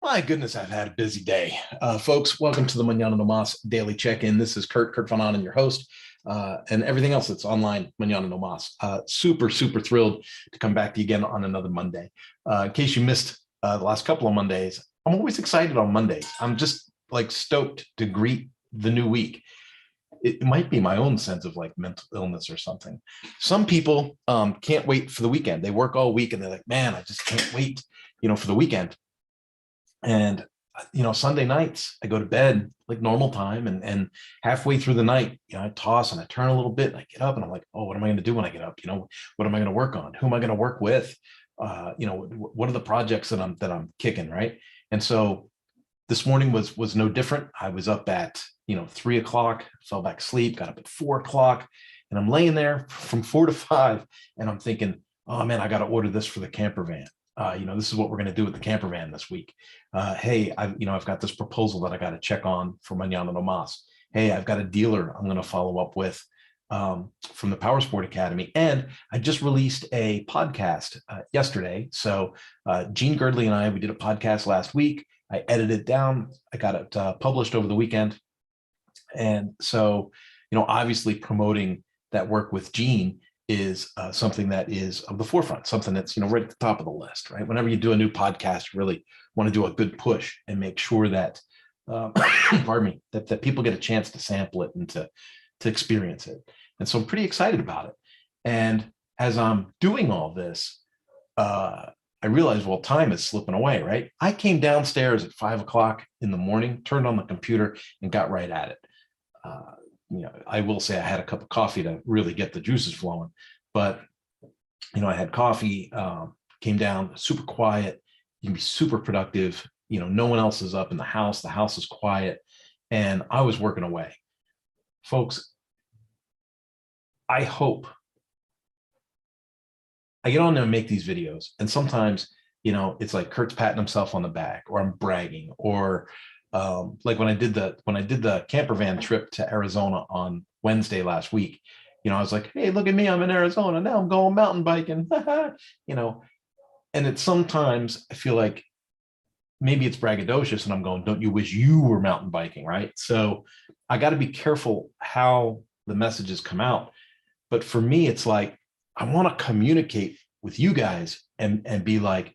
My goodness, I've had a busy day. Folks, welcome to the Mañana No daily check-in. This is Kurt Van Anen, your host, and everything else that's online, Mañana No super thrilled to come back to you again on another Monday. In case you missed the last couple of Mondays, I'm always excited on Mondays. I'm just like stoked to greet the new week. It might be my own sense of like mental illness or something. Some people can't wait for the weekend. They work all week and they're like, man, I just can't wait, for the weekend. And Sunday nights I go to bed like normal time, and halfway through the night, I toss and I turn a little bit and I get up and I'm like, oh, what am I going to do when I get up? What am I going to work on? Who am I going to work with? What are the projects that I'm kicking, right? And so this morning was no different. I was up at 3 o'clock, fell back asleep, got up at 4 o'clock, and I'm laying there from 4 to 5, and I'm thinking, oh man, I got to order this for the camper van. This is what we're going to do with the camper van this week. Hey, I've got this proposal that I got to check on for Mañana No Mas. Hey, I've got a dealer I'm going to follow up with from the Power Sport Academy. And I just released a podcast yesterday. So Gene Girdley and we did a podcast last week. I edited it down. I got it published over the weekend. And so, obviously promoting that work with Gene is something that is of the forefront, something that's, right at the top of the list, right? Whenever you do a new podcast, you really want to do a good push and make sure that, pardon me, that people get a chance to sample it and to experience it. And so I'm pretty excited about it. And as I'm doing all this, I realized, well, time is slipping away, right? I came downstairs at 5 o'clock in the morning, turned on the computer and got right at it. I will say I had a cup of coffee to really get the juices flowing, but I had coffee, came down, super quiet. You can be super productive. No one else is up in the house. The house is quiet, and I was working away. Folks, I hope I get on there and make these videos, and sometimes, it's like Kurt's patting himself on the back, or I'm bragging, or like when I did the camper van trip to Arizona on Wednesday last week, I was like, hey, look at me, I'm in Arizona now, I'm going mountain biking, and it's sometimes I feel like maybe it's braggadocious, and I'm going, don't you wish you were mountain biking, right? So I got to be careful how the messages come out. But for me, it's like, I want to communicate with you guys and be like,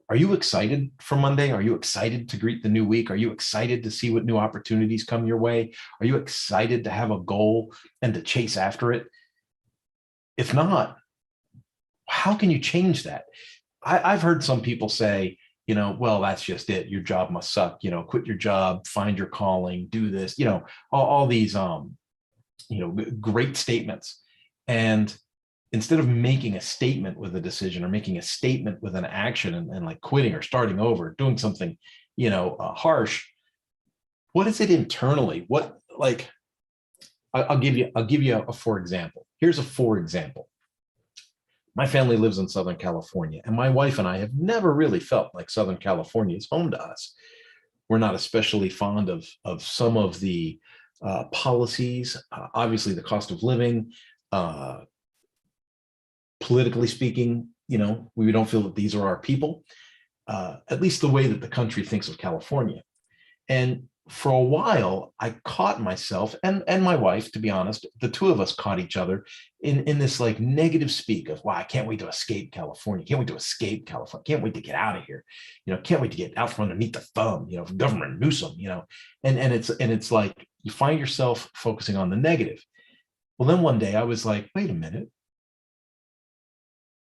are you excited for Monday? Are you excited to greet the new week? Are you excited to see what new opportunities come your way? Are you excited to have a goal and to chase after it? If not, how can you change that? I've heard some people say, well, that's just it. Your job must suck. Quit your job, find your calling, do this, all these, great statements. And instead of making a statement with a decision, or making a statement with an action, and like quitting or starting over, doing something, harsh, what is it internally? What, like, I'll give you a for example. Here's a for example. My family lives in Southern California, and my wife and I have never really felt like Southern California is home to us. We're not especially fond of some of the policies, obviously the cost of living, politically speaking, we don't feel that these are our people, at least the way that the country thinks of California. And for a while, I caught myself and my wife, to be honest, the two of us caught each other in this like negative speak of, wow, I can't wait to escape California. Can't wait to escape California. Can't wait to get out of here. Can't wait to get out from underneath the thumb, from Governor Newsom, and it's like you find yourself focusing on the negative. Well, then one day I was like, wait a minute.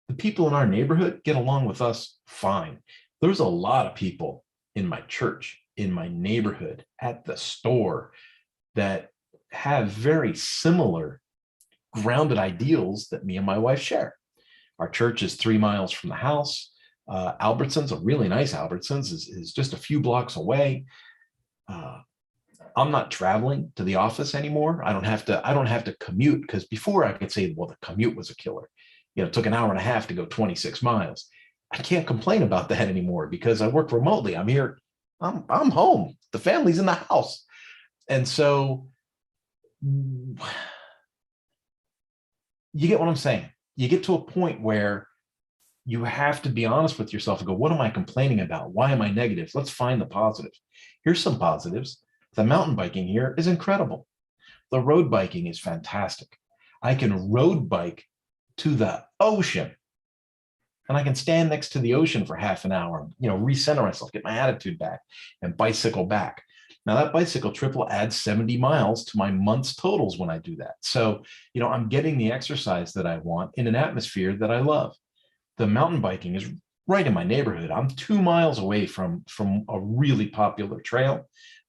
The people in our neighborhood get along with us fine. There's a lot of people in my church, in my neighborhood, at the store, that have very similar grounded ideals that me and my wife share. Our church is 3 miles from the house. Albertsons, a really nice Albertsons, is just a few blocks away. I'm not traveling to the office anymore. I don't have to commute, because before I could say, well, the commute was a killer. It took an hour and a half to go 26 miles. I can't complain about that anymore because I work remotely. I'm here. I'm home. The family's in the house. And so you get what I'm saying. You get to a point where you have to be honest with yourself and go, what am I complaining about? Why am I negative? Let's find the positives. Here's some positives. The mountain biking here is incredible. The road biking is fantastic. I can road bike to the ocean, and I can stand next to the ocean for half an hour, recenter myself, get my attitude back, and bicycle back. Now that bicycle trip will add 70 miles to my month's totals when I do that. So, I'm getting the exercise that I want in an atmosphere that I love. The mountain biking is right in my neighborhood. I'm 2 miles away from a really popular trail.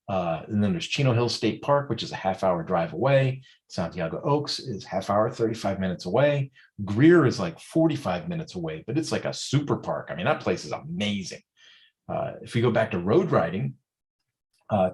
And then there's Chino Hills State Park, which is a half-hour drive away. Santiago Oaks is half-hour, 35 minutes away. Greer is like 45 minutes away, but it's like a super park. I mean, that place is amazing. If we go back to road riding,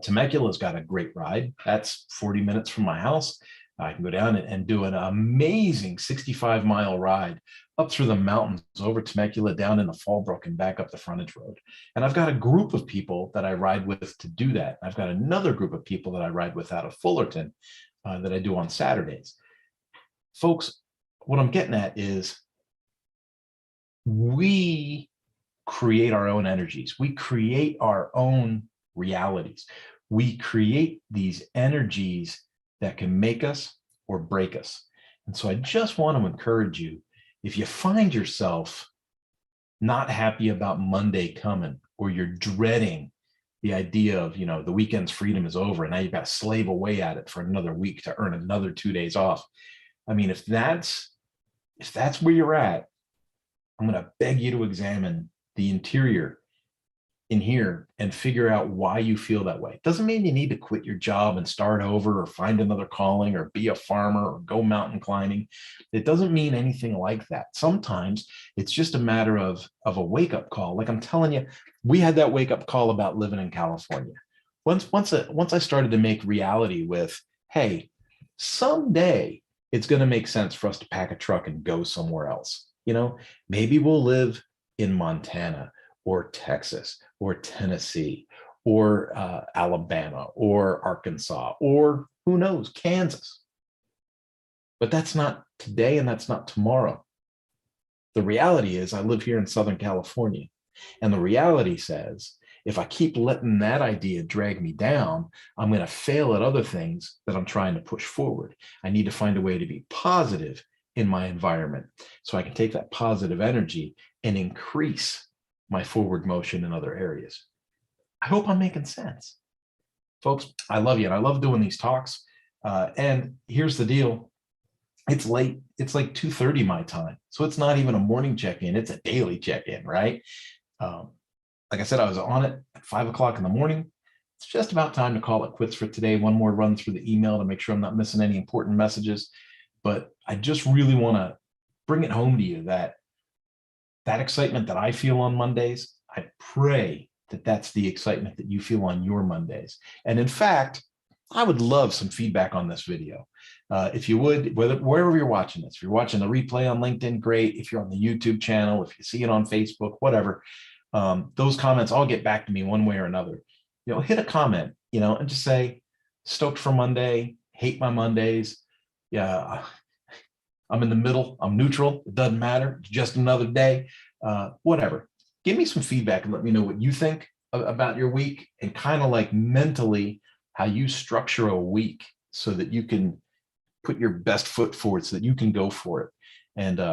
Temecula's got a great ride. That's 40 minutes from my house. I can go down and do an amazing 65-mile ride up through the mountains, over Temecula, down into Fallbrook, and back up the frontage road. And I've got a group of people that I ride with to do that. I've got another group of people that I ride with out of Fullerton that I do on Saturdays. Folks, what I'm getting at is we create our own energies. We create our own realities. We create these energies that can make us or break us. And so I just want to encourage you, if you find yourself not happy about Monday coming, or you're dreading the idea of, the weekend's freedom is over and now you've got to slave away at it for another week to earn another 2 days off. I mean, if that's where you're at, I'm going to beg you to examine the interior in here and figure out why you feel that way. Doesn't mean you need to quit your job and start over or find another calling or be a farmer or go mountain climbing. It doesn't mean anything like that. Sometimes it's just a matter of a wake-up call. Like I'm telling you, we had that wake-up call about living in California. Once I started to make reality with, hey, someday it's going to make sense for us to pack a truck and go somewhere else. Maybe we'll live in Montana or Texas or Tennessee or Alabama or Arkansas, or who knows, Kansas. But that's not today and that's not tomorrow. The reality is I live here in Southern California. And the reality says, if I keep letting that idea drag me down, I'm going to fail at other things that I'm trying to push forward. I need to find a way to be positive in my environment so I can take that positive energy and increase my forward motion in other areas. I hope I'm making sense. Folks, I love you, and I love doing these talks. And here's the deal. It's late. It's like 2:30 my time. So it's not even a morning check-in. It's a daily check-in, right? Like I said, I was on it at 5 o'clock in the morning. It's just about time to call it quits for today. One more run through the email to make sure I'm not missing any important messages. But I just really want to bring it home to you that excitement that I feel on Mondays, I pray that that's the excitement that you feel on your Mondays. And in fact, I would love some feedback on this video. If you would, wherever you're watching this, if you're watching the replay on LinkedIn, great. If you're on the YouTube channel, if you see it on Facebook, whatever, those comments all get back to me one way or another. Hit a comment, and just say, stoked for Monday, hate my Mondays. Yeah, I'm in the middle. I'm neutral. It doesn't matter. It's just another day. Whatever. Give me some feedback and let me know what you think about your week, and kind of like mentally how you structure a week so that you can put your best foot forward, so that you can go for it. And